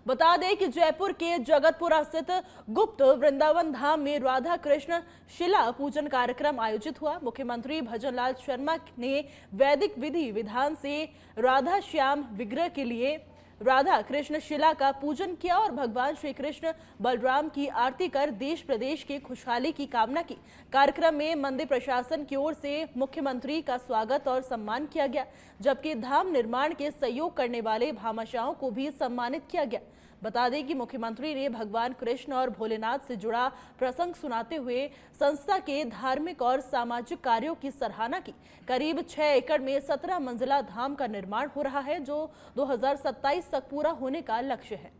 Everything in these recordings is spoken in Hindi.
बता दें कि जयपुर के जगतपुरा स्थित गुप्त वृंदावन धाम में राधा कृष्ण शिला पूजन कार्यक्रम आयोजित हुआ। मुख्यमंत्री भजनलाल शर्मा ने वैदिक विधि विधान से राधा श्याम विग्रह के लिए राधा कृष्ण शिला का पूजन किया और भगवान श्री कृष्ण बलराम की आरती कर देश प्रदेश की खुशहाली की कामना की। कार्यक्रम में मंदिर प्रशासन की ओर से मुख्यमंत्री का स्वागत और सम्मान किया गया, जबकि धाम निर्माण के सहयोग करने वाले भामाशाहों को भी सम्मानित किया गया। बता दें कि मुख्यमंत्री ने भगवान कृष्ण और भोलेनाथ से जुड़ा प्रसंग सुनाते हुए संस्था के धार्मिक और सामाजिक कार्यों की सराहना की। करीब 6 एकड़ में 17 मंजिला धाम का निर्माण हो रहा है, जो 2027 तक पूरा होने का लक्ष्य है।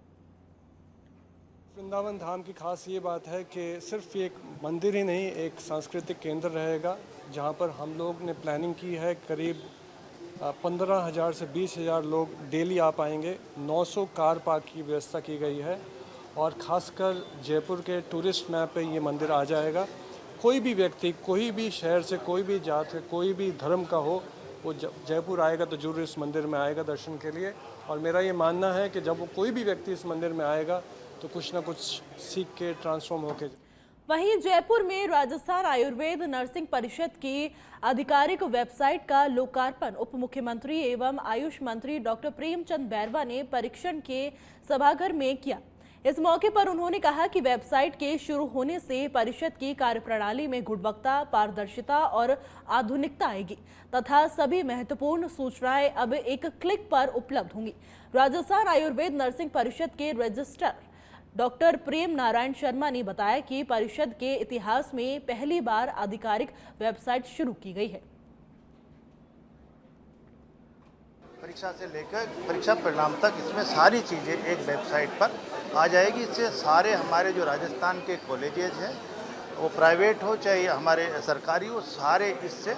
वृंदावन धाम की खास ये बात है कि सिर्फ एक मंदिर ही नहीं, एक सांस्कृतिक केंद्र रहेगा, जहाँ पर हम लोग ने प्लानिंग की है करीब 15,000 से 20,000 लोग डेली आ पाएंगे। 900 कार पार्क की व्यवस्था की गई है और ख़ासकर जयपुर के टूरिस्ट मैप पे ये मंदिर आ जाएगा। कोई भी व्यक्ति, कोई भी शहर से, कोई भी जात से, कोई भी धर्म का हो, वो जयपुर आएगा तो जरूर इस मंदिर में आएगा दर्शन के लिए। और मेरा ये मानना है कि जब वो कोई भी व्यक्ति इस मंदिर में आएगा तो कुछ ना कुछ सीख के ट्रांसफॉर्म होके। वहीं जयपुर में राजस्थान आयुर्वेद नर्सिंग परिषद की आधिकारिक वेबसाइट का लोकार्पण उप मुख्यमंत्री एवं आयुष मंत्री डॉक्टर प्रेमचंद बैरवा ने परीक्षण के सभागार में किया। इस मौके पर उन्होंने कहा कि वेबसाइट के शुरू होने से परिषद की कार्यप्रणाली में गुणवत्ता, पारदर्शिता और आधुनिकता आएगी तथा सभी महत्वपूर्ण सूचनाएं अब एक क्लिक पर उपलब्ध होंगी। राजस्थान आयुर्वेद नर्सिंग परिषद के रजिस्ट्रार डॉक्टर प्रेम नारायण शर्मा ने बताया कि परिषद के इतिहास में पहली बार आधिकारिक वेबसाइट शुरू की गई है। परीक्षा से लेकर परीक्षा परिणाम तक इसमें सारी चीज़ें एक वेबसाइट पर आ जाएगी। इससे सारे हमारे जो राजस्थान के कॉलेजेस हैं, वो प्राइवेट हो चाहे हमारे सरकारी हो, सारे इससे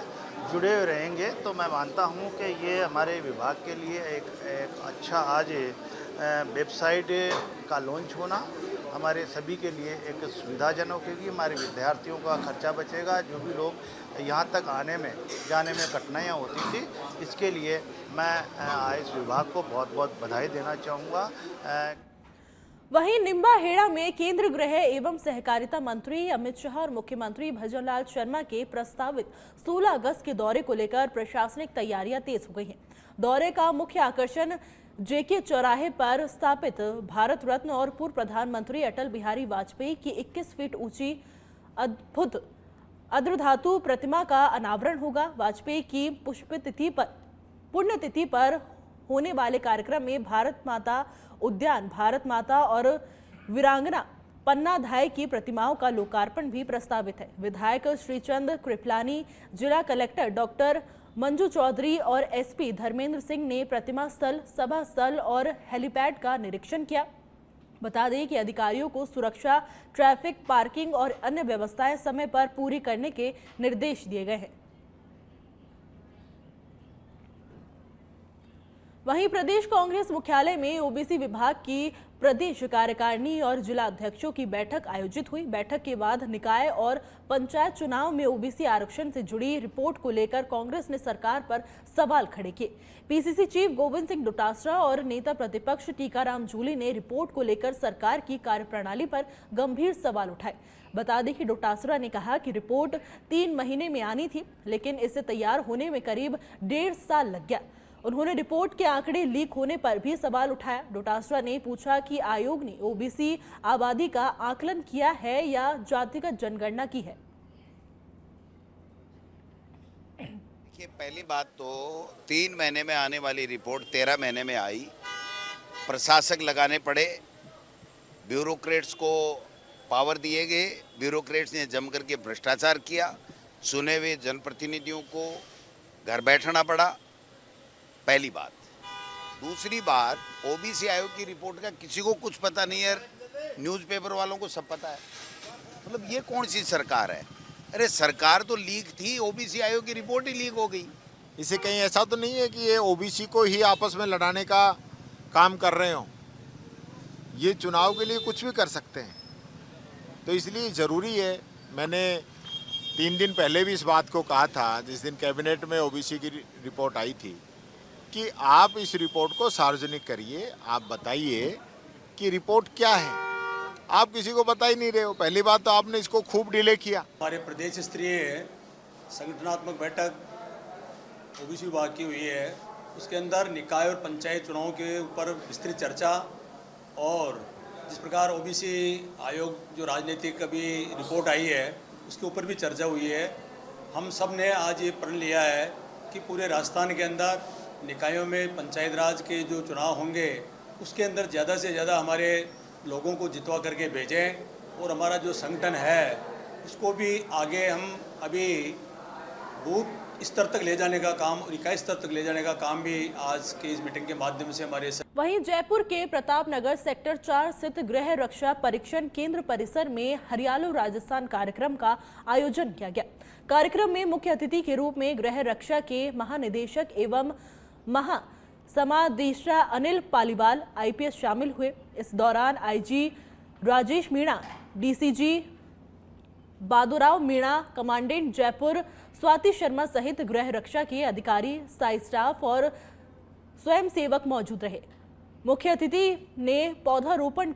जुड़े हुए रहेंगे। तो मैं मानता हूँ कि ये हमारे विभाग के लिए एक अच्छा आज वेबसाइट का लॉन्च होना हमारे सभी के लिए एक सुविधाजनक होगी। हमारे विद्यार्थियों का खर्चा बचेगा, जो भी लोग यहाँ तक आने में जाने में कठिनाइयाँ होती थी, इसके लिए मैं इस विभाग को बहुत बहुत बधाई देना चाहूँगा। वहीं निम्बाहेड़ा में केंद्रीय गृह एवं सहकारिता मंत्री अमित शाह और मुख्यमंत्री भजनलाल शर्मा के प्रस्तावित 16 अगस्त के दौरे को लेकर प्रशासनिक तैयारियां तेज हो गई हैं। दौरे का मुख्य आकर्षण जेके चौराहे पर स्थापित भारत रत्न और पूर्व प्रधानमंत्री अटल बिहारी वाजपेयी की 21 फीट ऊंची अद्भुत अर्धधातु प्रतिमा का अनावरण होगा। वाजपेयी की पुण्यतिथि पर होने वाले कार्यक्रम में भारत माता उद्यान, भारत माता और वीरांगना पन्ना धाय की प्रतिमाओं का लोकार्पण भी प्रस्तावित है। विधायक श्रीचंद कृपलानी, जिला कलेक्टर डॉक्टर मंजू चौधरी और एसपी धर्मेंद्र सिंह ने प्रतिमा स्थल, सभा स्थल और हेलीपैड का निरीक्षण किया। बता दें कि अधिकारियों को सुरक्षा, ट्रैफिक, पार्किंग और अन्य व्यवस्थाएं समय पर पूरी करने के निर्देश दिए गए हैं। वहीं प्रदेश कांग्रेस मुख्यालय में ओबीसी विभाग की प्रदेश कार्यकारिणी और जिला अध्यक्षों की बैठक आयोजित हुई। बैठक के बाद निकाय और पंचायत चुनाव में ओबीसी आरक्षण से जुड़ी रिपोर्ट को लेकर कांग्रेस ने सरकार पर सवाल खड़े किए। पीसीसी चीफ गोविंद सिंह डोटासरा और नेता प्रतिपक्ष टीकाराम जूली ने रिपोर्ट को लेकर सरकार की कार्यप्रणाली पर गंभीर सवाल उठाए। बता दें कि डोटासरा ने कहा कि रिपोर्ट 3 महीने में आनी थी, लेकिन इसे तैयार होने में करीब 1.5 साल लग गया। उन्होंने रिपोर्ट के आंकड़े लीक होने पर भी सवाल उठाया। डोटासरा ने पूछा कि आयोग ने ओबीसी आबादी का आकलन किया है या जातिगत जनगणना की है। देखिए, पहली बात तो 3 महीने में आने वाली रिपोर्ट 13 महीने में आई। प्रशासक लगाने पड़े, ब्यूरोक्रेट्स को पावर दिए गए, ब्यूरोक्रेट्स ने जम करके भ्रष्टाचार किया, चुने हुए जनप्रतिनिधियों को घर बैठना पड़ा। पहली बात। दूसरी बात, ओबीसी आयोग की रिपोर्ट का किसी को कुछ पता नहीं है, न्यूज़पेपर वालों को सब पता है। मतलब ये कौन सी सरकार है? अरे सरकार तो लीक थी, ओबीसी आयोग की रिपोर्ट ही लीक हो गई। इसे कहीं ऐसा तो नहीं है कि ये ओबीसी को ही आपस में लड़ाने का काम कर रहे हो। ये चुनाव के लिए कुछ भी कर सकते हैं, तो इसलिए ज़रूरी है। मैंने 3 दिन पहले भी इस बात को कहा था, जिस दिन कैबिनेट में ओबीसी की रिपोर्ट आई थी, कि आप इस रिपोर्ट को सार्वजनिक करिए। आप बताइए कि रिपोर्ट क्या है, आप किसी को बता ही नहीं रहे हो। पहली बात तो आपने इसको खूब डिले किया। हमारे प्रदेश स्तरीय संगठनात्मक बैठक ओबीसी विभाग की हुई है, उसके अंदर निकाय और पंचायत चुनाव के ऊपर विस्तृत चर्चा और जिस प्रकार ओबीसी आयोग जो राजनीतिक अभी रिपोर्ट आई है उसके ऊपर भी चर्चा हुई है। हम सब ने आज ये प्रण लिया है कि पूरे राजस्थान के अंदर निकायों में पंचायत राज के जो चुनाव होंगे उसके अंदर ज़्यादा से ज़्यादा हमारे लोगों को जितवा करके भेजें और हमारा जो संगठन है उसको भी आगे हम अभी बूथ स्तर तक ले जाने का काम और इकाई स्तर तक ले जाने का काम भी आज की इस मीटिंग के माध्यम से हमारे। वहीं जयपुर के प्रताप नगर सेक्टर 4 स्थित गृह रक्षा परीक्षण केंद्र परिसर में हरियालो राजस्थान कार्यक्रम का आयोजन किया गया। कार्यक्रम में मुख्य अतिथि के रूप में गृह रक्षा के महानिदेशक एवं महासमादेष्टा अनिल पालीवाल IPS शामिल हुए। इस दौरान IG Rajesh Meena, DCG Badurao Meena, commandant Jaipur Swati Sharma सहित गृह रक्षा के अधिकारी, स्थायी स्टाफ और स्वयंसेवक मौजूद रहे। मुख्य अतिथि ने पौधारोपण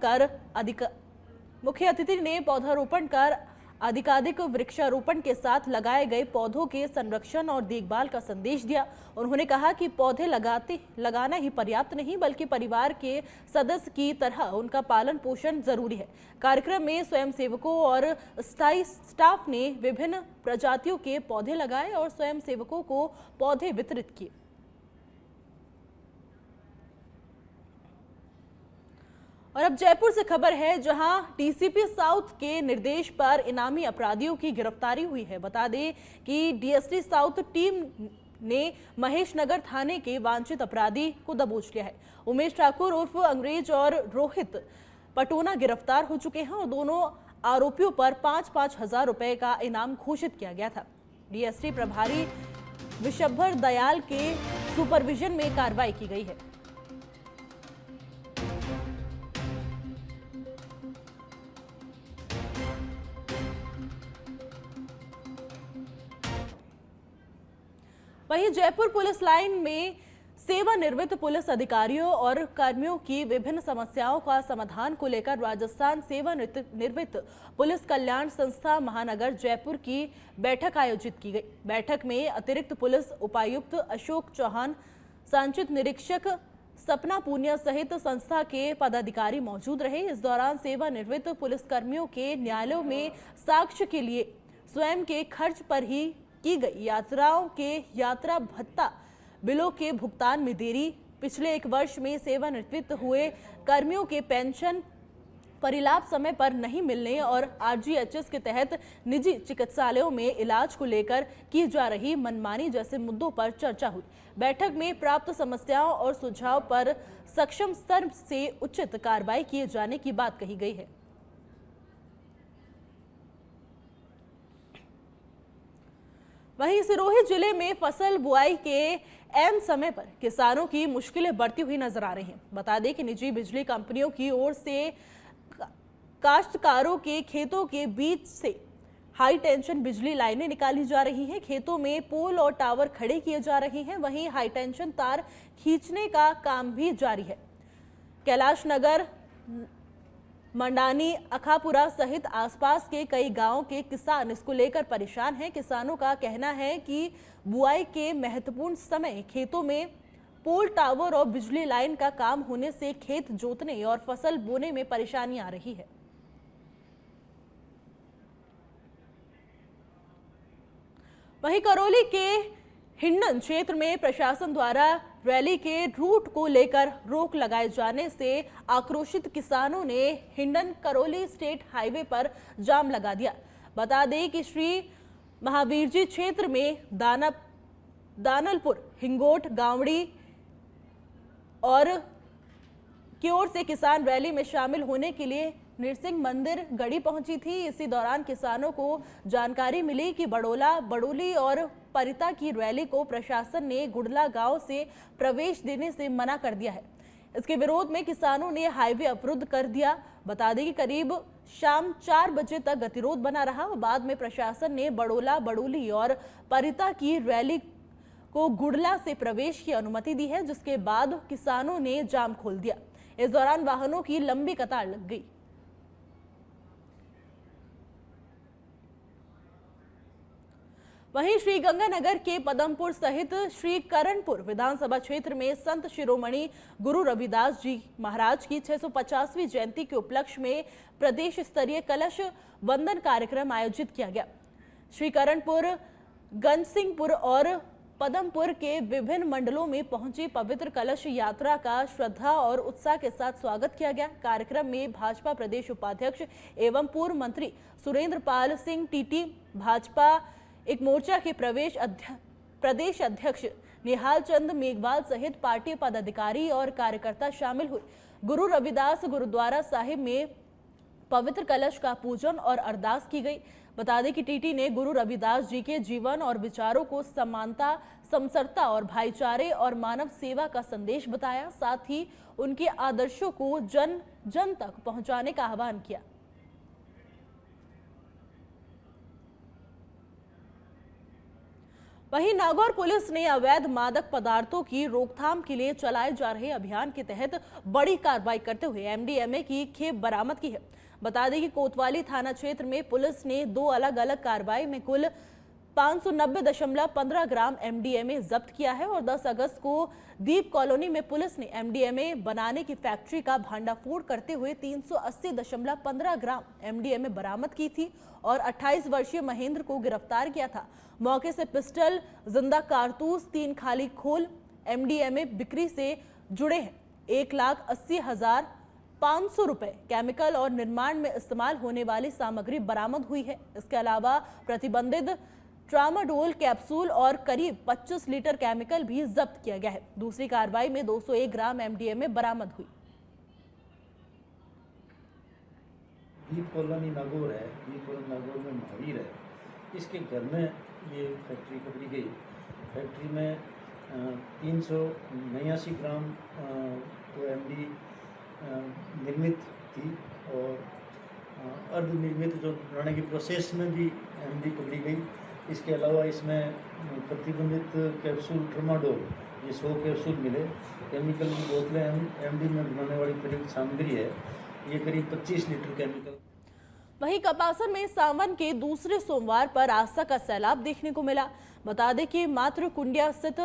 कर अधिकाधिक वृक्षारोपण के साथ लगाए गए पौधों के संरक्षण और देखभाल का संदेश दिया। उन्होंने कहा कि पौधे लगाना ही पर्याप्त नहीं बल्कि परिवार के सदस्य की तरह उनका पालन पोषण जरूरी है। कार्यक्रम में स्वयंसेवकों और स्थायी स्टाफ ने विभिन्न प्रजातियों के पौधे लगाए और स्वयंसेवकों को पौधे वितरित किए। और अब जयपुर से खबर है जहां DCP साउथ के निर्देश पर इनामी अपराधियों की गिरफ्तारी हुई है। बता दें कि DST साउथ टीम ने महेश नगर थाने के वांछित अपराधी को दबोच लिया है। उमेश ठाकुर उर्फ अंग्रेज और रोहित पटोना गिरफ्तार हो चुके हैं और दोनों आरोपियों पर 5-5 हजार रुपए का इनाम घोषित किया गया था। DST प्रभारी विशंभर दयाल के सुपरविजन में कार्रवाई की गई है। वहीं जयपुर पुलिस लाइन में सेवानिवृत्त पुलिस अधिकारियों और कर्मियों की विभिन्न समस्याओं का समाधान को लेकर राजस्थान सेवानिवृत्त पुलिस कल्याण संस्था महानगर जयपुर की बैठक आयोजित की गई। बैठक में अतिरिक्त पुलिस उपायुक्त अशोक चौहान, संचित निरीक्षक सपना पूनिया सहित संस्था के पदाधिकारी मौजूद रहे। इस दौरान सेवानिवृत्त पुलिसकर्मियों के न्यायालयों में साक्ष्य के लिए स्वयं के खर्च पर ही की गई यात्राओं के यात्रा भत्ता बिलों के भुगतान में देरी, पिछले 1 वर्ष में सेवानिवृत्त हुए कर्मियों के पेंशन परिलाभ समय पर नहीं मिलने और RGHS के तहत निजी चिकित्सालयों में इलाज को लेकर की जा रही मनमानी जैसे मुद्दों पर चर्चा हुई। बैठक में प्राप्त समस्याओं और सुझाव पर सक्षम स्तर से उचित कार्रवाई किए जाने की बात कही गई है। वहीं सिरोही जिले में फसल बुआई के ऐन समय पर किसानों की मुश्किलें बढ़ती हुई नजर आ रही हैं। बता दें कि निजी बिजली कंपनियों की ओर से काश्तकारों के खेतों के बीच से हाई टेंशन बिजली लाइनें निकाली जा रही हैं। खेतों में पोल और टावर खड़े किए जा रहे हैं। वहीं हाई टेंशन तार खींचने का काम भी जारी है। कैलाश नगर, मंडानी, अखापुरा सहित आसपास के कई गांवों के किसान इसको लेकर परेशान हैं। किसानों का कहना है कि बुआई के महत्वपूर्ण समय खेतों में पोल, टावर और बिजली लाइन का काम होने से खेत जोतने और फसल बोने में परेशानी आ रही है। वहीं करौली के हिंडन क्षेत्र में प्रशासन द्वारा रैली के रूट को लेकर रोक लगाए जाने से आक्रोशित किसानों ने हिंडन करौली स्टेट हाईवे पर जाम लगा दिया। बता दें कि श्री महावीर जी क्षेत्र में दानलपुर, हिंगोट, गावड़ी और की ओर से किसान रैली में शामिल होने के लिए नृसिंह मंदिर गढ़ी पहुंची थी। इसी दौरान किसानों को जानकारी मिली कि बड़ोला, बड़ोली और परिता की रैली को प्रशासन ने गुड़ला गांव से प्रवेश देने से मना कर दिया है। इसके विरोध में किसानों ने हाईवे अवरुद्ध कर दिया। बता दें कि करीब शाम 4 बजे तक गतिरोध बना रहा। बाद में प्रशासन ने बड़ोला, बड़ोली और परिता की रैली को गुड़ला से प्रवेश की अनुमति दी है, जिसके बाद किसानों ने जाम खोल दिया। इस दौरान वाहनों की लंबी कतार लग गई। वहीं श्रीगंगानगर के पदमपुर सहित श्री करणपुर विधानसभा क्षेत्र में संत शिरोमणि गुरु रविदास जी महाराज की 650वीं जयंती के उपलक्ष्य में प्रदेश स्तरीय कलश वंदन कार्यक्रम आयोजित किया गया। श्री करणपुर, गंजसिंहपुर और पदमपुर के विभिन्न मंडलों में पहुंची पवित्र कलश यात्रा का श्रद्धा और उत्साह के साथ स्वागत किया गया। कार्यक्रम में भाजपा प्रदेश उपाध्यक्ष एवं पूर्व मंत्री सुरेंद्र पाल सिंह टीटी, भाजपा एक मोर्चा के प्रदेश अध्यक्ष निहाल चंद मेघवाल सहित पार्टी पदाधिकारी और कार्यकर्ता शामिल हुए। गुरु रविदास गुरुद्वारा साहिब में पवित्र कलश का पूजन और अरदास की गई। बता दें कि टीटी ने गुरु रविदास जी के जीवन और विचारों को समानता, समसरता और भाईचारे और मानव सेवा का संदेश बताया। साथ ही उनके आदर्शों को जन जन तक पहुंचाने का आह्वान किया। वहीं नागौर पुलिस ने अवैध मादक पदार्थों की रोकथाम के लिए चलाए जा रहे अभियान के तहत बड़ी कार्रवाई करते हुए एमडीएमए की खेप बरामद की है। बता दें कि कोतवाली थाना क्षेत्र में पुलिस ने 2 अलग अलग कार्रवाई में कुल 590.15 ग्राम एमडीएमए जब्त किया है और 10 अगस्त को दीप कॉलोनी में पुलिस ने एमडीएमए बनाने की फैक्ट्री का भांडाफोड़ करते हुए 380.15 ग्राम एमडीएमए बरामद की थी और 28 वर्षीय महेंद्र को गिरफ्तार किया था। मौके से पिस्टल, जिंदा कारतूस, 3 खाली खोल एमडीएमए बिक्री से जुड़े हैं। 1,80,500 रुपए केमिकल और निर्माण में इस्तेमाल होने वाली सामग्री बरामद हुई है। इसके अलावा प्रतिबंधित ट्रामाडोल कैप्सूल और करीब 25 लीटर केमिकल भी जब्त किया गया है। दूसरी कार्रवाई में 201 ग्राम एमडीएमए बरामद हुई। दीप कॉलोनी नागौर है, दीप कॉलोनी नागौर में महावीर है, इसके घर में ये फैक्ट्री पकड़ी गई। फैक्ट्री में 389 ग्राम तो एमडी निर्मित थी और अर्धनिर्मित जो बनाने की प्रोसेस में भी एमडी पकड़ी गई। इसके अलावा इसमें प्रतिबंधित कैप्सूल ट्रामाडोल ये 100 कैप्सूल मिले। केमिकल की बोतलें एमडी में बनाने वाली प्रयुक्त सामग्री है, ये करीब 25 लीटर केमिकल। वहीं कपासन में सावन के दूसरे सोमवार पर आस्था का सैलाब देखने को मिला। बता दें कि मातृ कुंडिया स्थित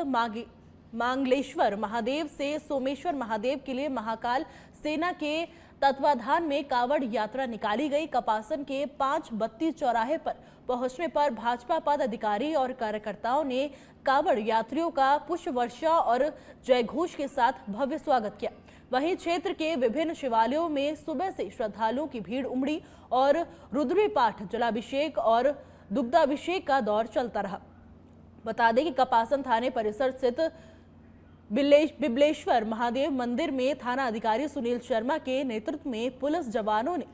मांगलेश्वर महादेव से सोमेश्वर महादेव के लिए महाकाल सेना के तत्वाधान में कावड़ यात्रा निकाली गई। कपासन के 5 बत्ती चौराहे पर पहुंचने पर भाजपा पदाधिकारी और कार्यकर्ताओं ने कावड़ यात्रियों का पुष्प वर्षा और जयघोष के साथ भव्य स्वागत किया। वहीं क्षेत्र के विभिन्न शिवालयों में सुबह से श्रद्धालुओं की भीड़ उमड़ी और रुद्री पाठ, जलाभिषेक और दुग्धाभिषेक का दौर चलता रहा। बता दें कि कपासन थाने परिसर स्थित बिबलेश्वर महादेव मंदिर में थाना अधिकारी सुनील शर्मा के नेतृत्व में पुलिस जवानों ने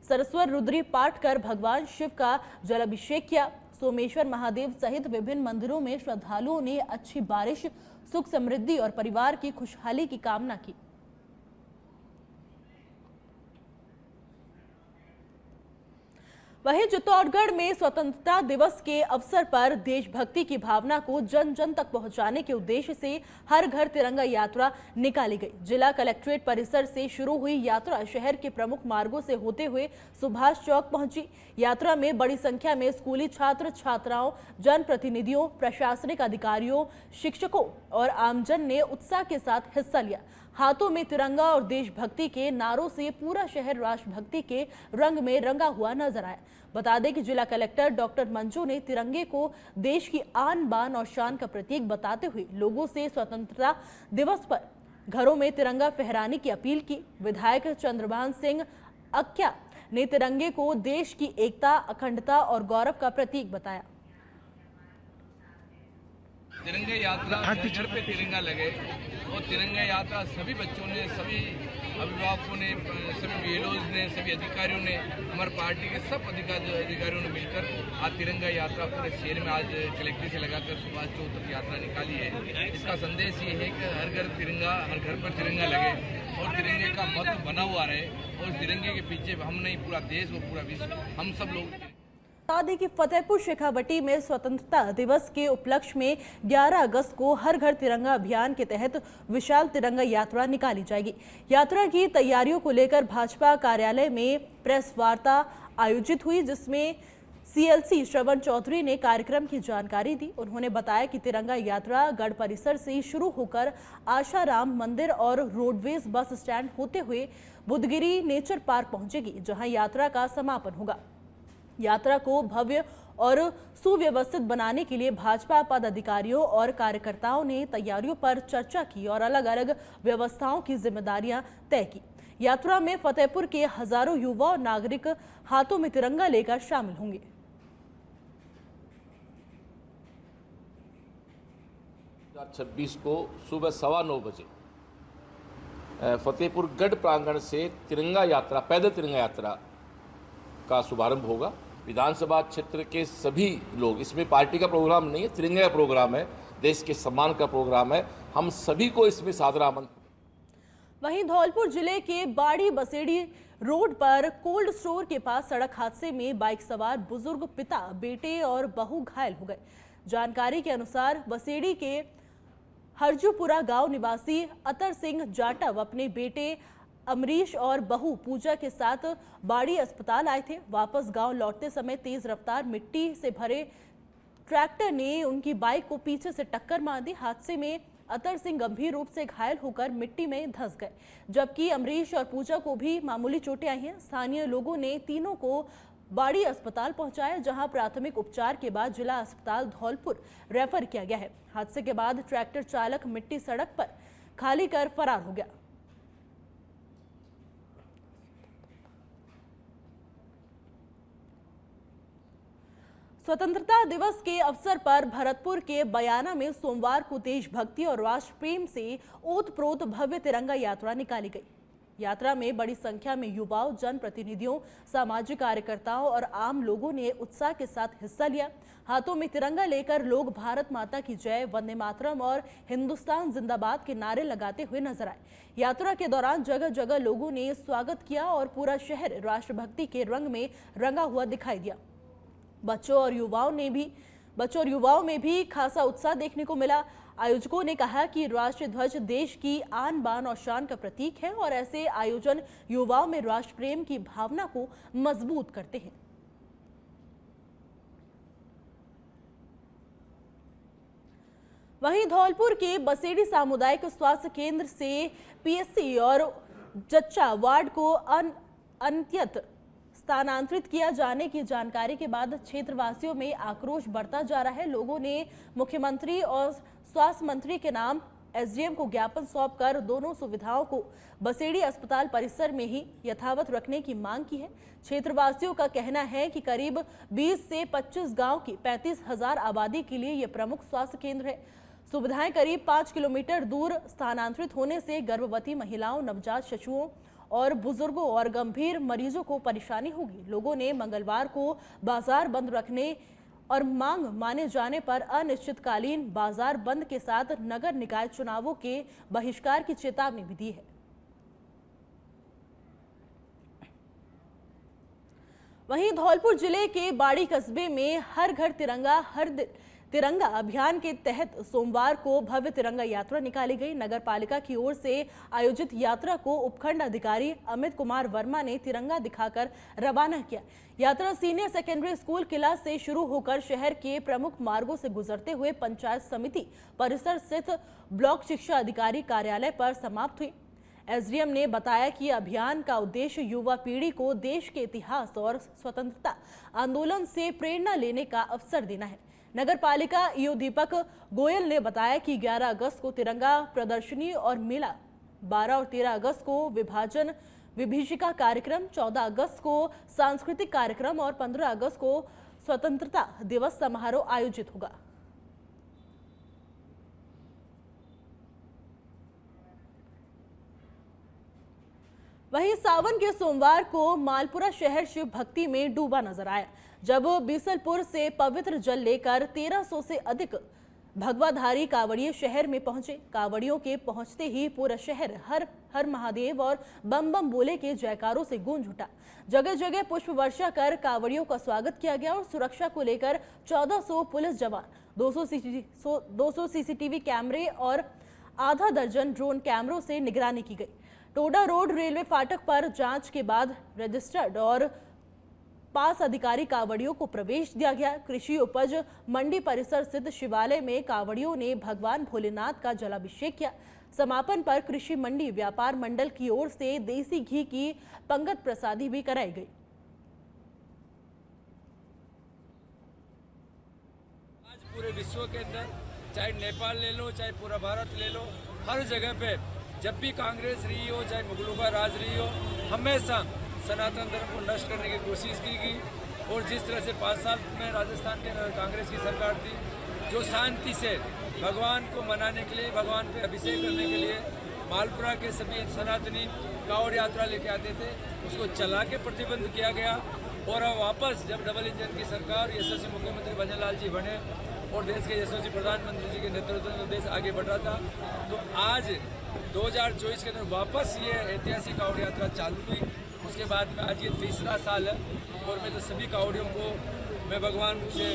सरस्वर रुद्री पाठ कर भगवान शिव का जलाभिषेक किया। सोमेश्वर महादेव सहित विभिन्न मंदिरों में श्रद्धालुओं ने अच्छी बारिश, सुख समृद्धि और परिवार की खुशहाली की कामना की। वहीं चित्तौड़गढ़ में स्वतंत्रता दिवस के अवसर पर देशभक्ति की भावना को जन जन तक पहुंचाने के उद्देश्य से हर घर तिरंगा यात्रा निकाली गई। जिला कलेक्ट्रेट परिसर से शुरू हुई यात्रा शहर के प्रमुख मार्गों से होते हुए सुभाष चौक पहुंची। यात्रा में बड़ी संख्या में स्कूली छात्र छात्राओं, जनप्रतिनिधियों, प्रशासनिक अधिकारियों, शिक्षकों और आमजन ने उत्साह के साथ हिस्सा लिया। हाथों में तिरंगा और देशभक्ति के नारों से पूरा शहर राष्ट्रभक्ति के रंग में रंगा हुआ नजर आया। बता दें कि जिला कलेक्टर डॉक्टर मंजू ने तिरंगे को देश की आन बान और शान का प्रतीक बताते हुए लोगों से स्वतंत्रता दिवस पर घरों में तिरंगा फहराने की अपील की। विधायक चंद्रभान सिंह अक्या ने तिरंगे को देश की एकता, अखंडता और गौरव का प्रतीक बताया। तिरंगा यात्रा घर पे तिरंगा लगे और तिरंगा यात्रा सभी बच्चों ने, सभी अभिभावकों ने, सभी बीएलओज ने, सभी अधिकारियों ने, हमारे पार्टी के सब अधिकारियों ने मिलकर आज तिरंगा यात्रा पूरे शहर में आज कलेक्ट्रेट से लगाकर सुभाष चौक तक यात्रा निकाली है। इसका संदेश ये है कि हर घर तिरंगा, हर घर पर तिरंगा लगे और तिरंगे का महत्व बना हुआ रहे और तिरंगे के पीछे हम नहीं, पूरा देश और पूरा विश्व, हम सब लोग। बता दें कि फतेहपुर शेखावटी में स्वतंत्रता दिवस के उपलक्ष्य में 11 अगस्त को हर घर तिरंगा अभियान के तहत विशाल तिरंगा यात्रा निकाली जाएगी। यात्रा की तैयारियों को लेकर भाजपा कार्यालय में प्रेस वार्ता आयोजित हुई, जिसमें सीएलसी श्रवण चौधरी ने कार्यक्रम की जानकारी दी। उन्होंने बताया कि तिरंगा यात्रा गढ़ परिसर से शुरू होकर आशाराम मंदिर और रोडवेज बस स्टैंड होते हुए बुधगिरी नेचर पार्क पहुंचेगी, जहां यात्रा का समापन होगा। यात्रा को भव्य और सुव्यवस्थित बनाने के लिए भाजपा पदाधिकारियों और कार्यकर्ताओं ने तैयारियों पर चर्चा की और अलग अलग व्यवस्थाओं की जिम्मेदारियां तय की। यात्रा में फतेहपुर के हजारों युवा और नागरिक हाथों में तिरंगा लेकर शामिल होंगे। 2026 को सुबह 9:15 बजे फतेहपुर गढ़ प्रांगण से तिरंगा यात्रा, पैदल तिरंगा यात्रा का शुभारंभ होगा। विधानसभा क्षेत्र के सभी लोग, इसमें पार्टी का प्रोग्राम नहीं है, तिरंगा का प्रोग्राम है, देश के सम्मान का प्रोग्राम है, हम सभी को इसमें सादर आमंत्रित। वहीं धौलपुर जिले के बाड़ी बसेड़ी रोड पर कोल्ड स्टोर के पास सड़क हादसे में बाइक सवार बुजुर्ग पिता, बेटे और बहू घायल हो गए। जानकारी के अनुसार बसेड़ी के हरजूपुरा गांव निवासी अतर सिंह जाटव अपने बेटे अमरीश और बहू पूजा के साथ बाड़ी अस्पताल आए थे। वापस गांव लौटते समय तेज रफ्तार मिट्टी से भरे ट्रैक्टर ने उनकी बाइक को पीछे से टक्कर मार दी। हादसे में अतर सिंह गंभीर रूप से घायल होकर मिट्टी में धंस गए, जबकि अमरीश और पूजा को भी मामूली चोटें आई हैं। स्थानीय लोगों ने तीनों को बाड़ी अस्पताल पहुंचाया, जहां प्राथमिक उपचार के बाद जिला अस्पताल धौलपुर रेफर किया गया है। हादसे के बाद ट्रैक्टर चालक मिट्टी सड़क पर खाली कर फरार हो गया। स्वतंत्रता दिवस के अवसर पर भरतपुर के बयाना में सोमवार को देशभक्ति और राष्ट्र प्रेम से ओतप्रोत भव्य तिरंगा यात्रा निकाली गई। यात्रा में बड़ी संख्या में युवाओं, जनप्रतिनिधियों, सामाजिक कार्यकर्ताओं और आम लोगों ने उत्साह के साथ हिस्सा लिया। हाथों में तिरंगा लेकर लोग भारत माता की जय, वंदे मातरम और हिंदुस्तान जिंदाबाद के नारे लगाते हुए नजर आए। यात्रा के दौरान जगह जगह लोगों ने स्वागत किया और पूरा शहर राष्ट्रभक्ति के रंग में रंगा हुआ दिखाई दिया। बच्चों और युवाओं में भी खासा उत्साह देखने को मिला। आयोजकों ने कहा कि राष्ट्रीय ध्वज देश की आन बान और शान का प्रतीक है और ऐसे आयोजन युवाओं में राष्ट्र प्रेम की भावना को मजबूत करते हैं। वहीं धौलपुर के बसेड़ी सामुदायिक स्वास्थ्य केंद्र से पीएससी और जच्चा वार्ड को अनंत्यत स्थानांतरित किया जाने की जानकारी के बाद क्षेत्रवासियों में आक्रोश बढ़ता जा रहा है। लोगों ने मुख्यमंत्री और स्वास्थ्य मंत्री के नाम एसडीएम को ज्ञापन सौंपकर दोनों सुविधाओं को बसेड़ी अस्पताल परिसर में ही यथावत रखने की मांग की है। क्षेत्रवासियों का कहना है कि करीब 20 से 25 गांव की 35,000 आबादी के लिए यह प्रमुख स्वास्थ्य केंद्र है। सुविधाएं करीब 5 किलोमीटर दूर स्थानांतरित होने से गर्भवती महिलाओं, नवजात शिशुओं और बुजुर्गों और गंभीर मरीजों को परेशानी होगी। लोगों ने मंगलवार को बाजार बंद रखने और मांग माने जाने पर अनिश्चितकालीन बाजार बंद के साथ नगर निकाय चुनावों के बहिष्कार की चेतावनी भी दी है। वहीं धौलपुर जिले के बाड़ी कस्बे में हर घर तिरंगा हर दिल तिरंगा अभियान के तहत सोमवार को भव्य तिरंगा यात्रा निकाली गई। नगर पालिका की ओर से आयोजित यात्रा को उपखंड अधिकारी अमित कुमार वर्मा ने तिरंगा दिखाकर रवाना किया। यात्रा सीनियर सेकेंडरी स्कूल किला से शुरू होकर शहर के प्रमुख मार्गों से गुजरते हुए पंचायत समिति परिसर स्थित ब्लॉक शिक्षा अधिकारी कार्यालय पर समाप्त हुई। एसडीएम ने बताया कि अभियान का उद्देश्य युवा पीढ़ी को देश के इतिहास और स्वतंत्रता आंदोलन से प्रेरणा लेने का अवसर देना है। नगर पालिका ईओ दीपक गोयल ने बताया कि 11 अगस्त को तिरंगा प्रदर्शनी और मेला, 12 और 13 अगस्त को विभीषिका कार्यक्रम, 14 अगस्त को सांस्कृतिक कार्यक्रम और 15 अगस्त को स्वतंत्रता दिवस समारोह आयोजित होगा। वहीं सावन के सोमवार को मालपुरा शहर शिव भक्ति में डूबा नजर आया, जब बीसलपुर से पवित्र जल लेकर 1300 से अधिक भगवाधारी कांवड़िए शहर में पहुंचे। कांवड़ियों के पहुंचते ही पूरा शहर हर हर महादेव और बम बम बोले के जयकारों से गूंज उठा। जगह जगह पुष्प वर्षा कर कांवड़ियों का स्वागत किया गया और सुरक्षा को लेकर 1400 पुलिस जवान, 200 सीसीटीवी कैमरे और आधा दर्जन ड्रोन कैमरों से निगरानी की गई। टोडा रोड रेलवे फाटक पर जांच के बाद रजिस्टर्ड और पास अधिकारी कांवड़ियों को प्रवेश दिया गया। कृषि उपज मंडी परिसर स्थित शिवालय में कांवड़ियों ने भगवान भोलेनाथ का जलाभिषेक किया। समापन पर कृषि मंडी व्यापार मंडल की ओर से देसी घी की पंगत प्रसादी भी कराई गई। आज पूरे विश्व के अंदर चाहे नेपाल ले लो, चाहे पूरा भारत ले लो, हर जगह पे जब भी कांग्रेस रही हो, चाहे मुगलों का राज रही हो, हमेशा सनातन धर्म को नष्ट करने की कोशिश की गई। और जिस तरह से 5 साल में राजस्थान के कांग्रेस की सरकार थी, जो शांति से भगवान को मनाने के लिए, भगवान पे अभिषेक करने के लिए मालपुरा के सभी सनातनी कांवड़ यात्रा लेके आते थे, उसको चला के प्रतिबंध किया गया। और अब वापस जब डबल इंजन की सरकार, यशस्वी मुख्यमंत्री भजन लाल जी बने और देश के यशस्वी प्रधानमंत्री जी के नेतृत्व में देश आगे बढ़ रहा था, तो आज 2024 के अंदर वापस ये ऐतिहासिक कांवड़ यात्रा चालू हुई। उसके बाद में आज ये 3रा साल है और मैं तो सभी कांवड़ियों को मैं भगवान से।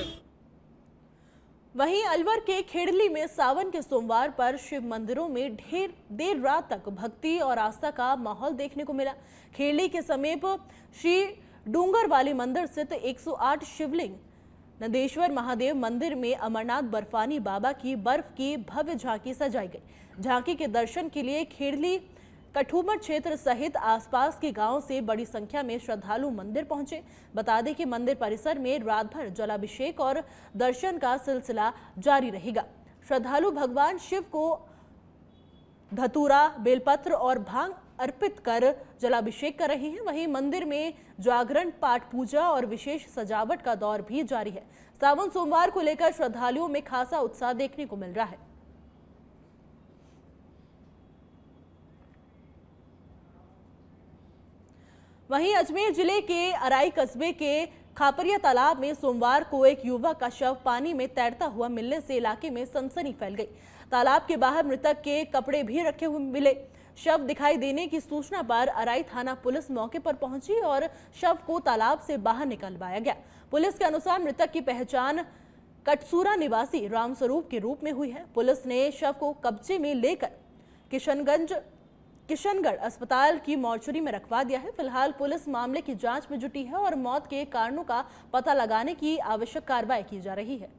वहीं अलवर के खेड़ली में सावन के सोमवार पर शिव मंदिरों में ढेर देर रात तक भक्ति और आस्था का माहौल देखने को मिला। खेड़ली के समीप श्री डूंगरवाली मंदिर स्थित 108 शिवलिंग नंदेश्वर महादेव मंदिर में अमरनाथ बर्फानी बाबा की बर्फ की भव्य झांकी सजाई गई। झांकी के दर्शन के लिए खेड़ली कठूमर क्षेत्र सहित आसपास के गांवों से बड़ी संख्या में श्रद्धालु मंदिर पहुंचे। बता दें कि मंदिर परिसर में रात भर जलाभिषेक और दर्शन का सिलसिला जारी रहेगा। श्रद्धालु भगवान शिव को धतूरा, बेलपत्र और भांग अर्पित कर जलाभिषेक कर रहे हैं। वहीं मंदिर में जागरण, पाठ पूजा और विशेष सजावट का दौर भी जारी है। सावन सोमवार को लेकर श्रद्धालुओं में खासा उत्साह देखने को मिल रहा है। वहीं अजमेर जिले के अराई कस्बे के खापरिया तालाब में सोमवार को एक युवक का शव पानी में तैरता हुआ मिलने से इलाके में सनसनी फैल गई। तालाब के बाहर मृतक के कपड़े भी रखे हुए मिले। शव दिखाई देने की सूचना पर अराई थाना पुलिस मौके पर पहुंची और शव को तालाब से बाहर निकलवाया गया। पुलिस के अनुसार मृतक की पहचान कटसूरा निवासी रामस्वरूप के रूप में हुई है। पुलिस ने शव को कब्जे में लेकर किशनगढ़ अस्पताल की मॉर्चरी में रखवा दिया है। फिलहाल पुलिस मामले की जांच में जुटी है और मौत के कारणों का पता लगाने की आवश्यक कार्रवाई की जा रही है।